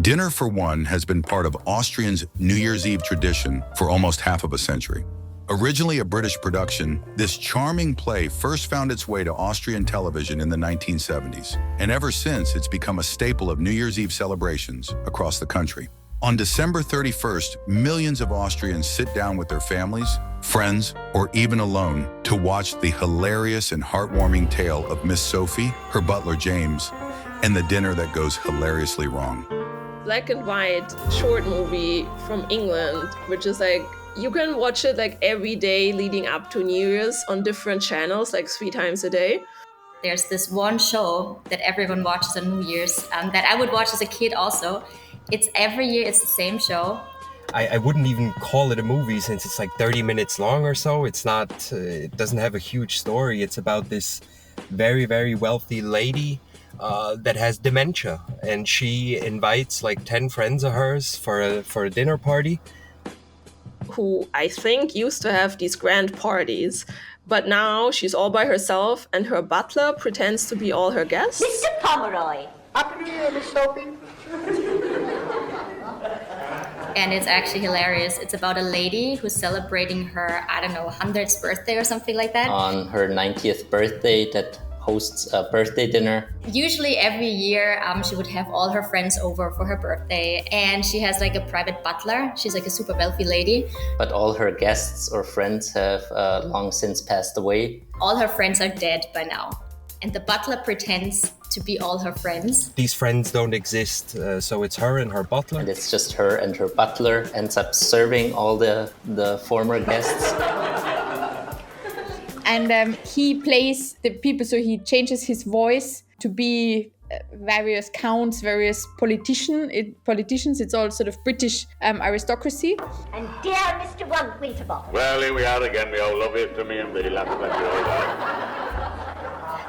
Dinner for One has been part of Austrians' New Year's Eve tradition for almost half of a century. Originally a British production, this charming play first found its way to Austrian television in the 1970s, and ever since it's become a staple of New Year's Eve celebrations across the country. On December 31st, millions of Austrians sit down with their families, friends, or even alone to watch the hilarious and heartwarming tale of Miss Sophie, her butler James, and the dinner that goes hilariously wrong. Black and white short movie from England, which is like, you can watch it like every day leading up to New Year's on different channels, like 3 times a day. There's this one show that everyone watches on New Year's that I would watch as a kid also. It's every year, it's the same show. I wouldn't even call it a movie since it's like 30 minutes long or so. It's not, it doesn't have a huge story. It's about this very, very wealthy lady that has dementia, and she invites like 10 friends of hers for a dinner party. Who I think used to have these grand parties, but now she's all by herself and her butler pretends to be all her guests. Mr. Pomeroy. Happy New Year, Miss Sophie. And it's actually hilarious. It's about a lady who's celebrating her, 100th birthday or something like that. On her 90th birthday, that hosts a birthday dinner. Usually every year she would have all her friends over for her birthday, and she has like a private butler. She's like a super wealthy lady. But all her guests or friends have long since passed away. All her friends are dead by now. And the butler pretends to be all her friends. These friends don't exist, so it's her and her butler. And it's just her and her butler ends up serving all the former guests. And he plays the people, so he changes his voice to be various counts, various politicians. It's all sort of British aristocracy. And dear Mr. Winterbottom. Well, here we are again, the old love it to me and me.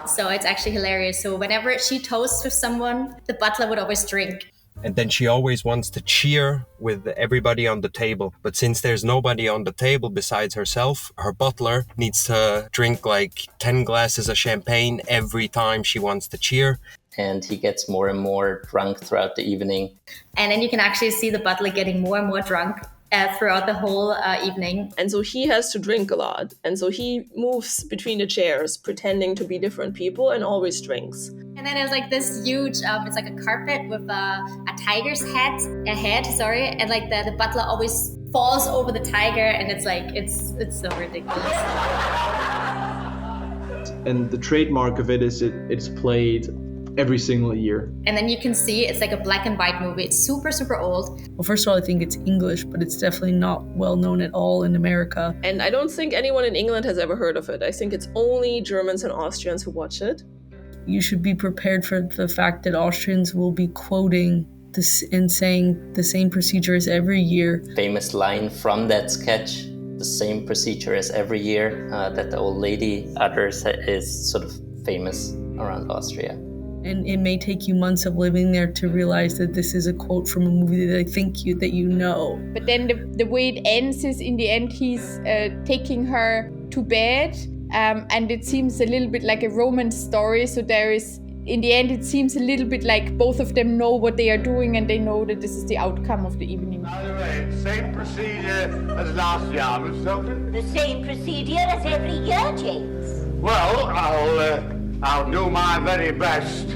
So it's actually hilarious. So whenever she toasts with someone, the butler would always drink. And then she always wants to cheer with everybody on the table. But since there's nobody on the table besides herself, her butler needs to drink like 10 glasses of champagne every time she wants to cheer. And he gets more and more drunk throughout the evening. And then you can actually see the butler getting more and more drunk throughout the whole evening. And so he has to drink a lot. And so he moves between the chairs, pretending to be different people, and always drinks. And then there's like this huge, it's like a carpet with a tiger's head, and like the butler always falls over the tiger, and it's like, it's so ridiculous. And the trademark of it is it's played every single year. And then you can see it's like a black and white movie. It's super, super old. Well, first of all, I think it's English, but it's definitely not well known at all in America. And I don't think anyone in England has ever heard of it. I think it's only Germans and Austrians who watch it. You should be prepared for the fact that Austrians will be quoting this and saying the same procedure as every year. Famous line from that sketch, the same procedure as every year, that the old lady utters is sort of famous around Austria. And it may take you months of living there to realize that this is a quote from a movie that I think that you know. But then the way it ends is, in the end, he's taking her to bed, and it seems a little bit like a romance story. So there is, in the end, it seems a little bit like both of them know what they are doing, and they know that this is the outcome of the evening. By the way, same procedure as last year, Miss Sophie? The same procedure as every year, James. Well, I'll do my very best.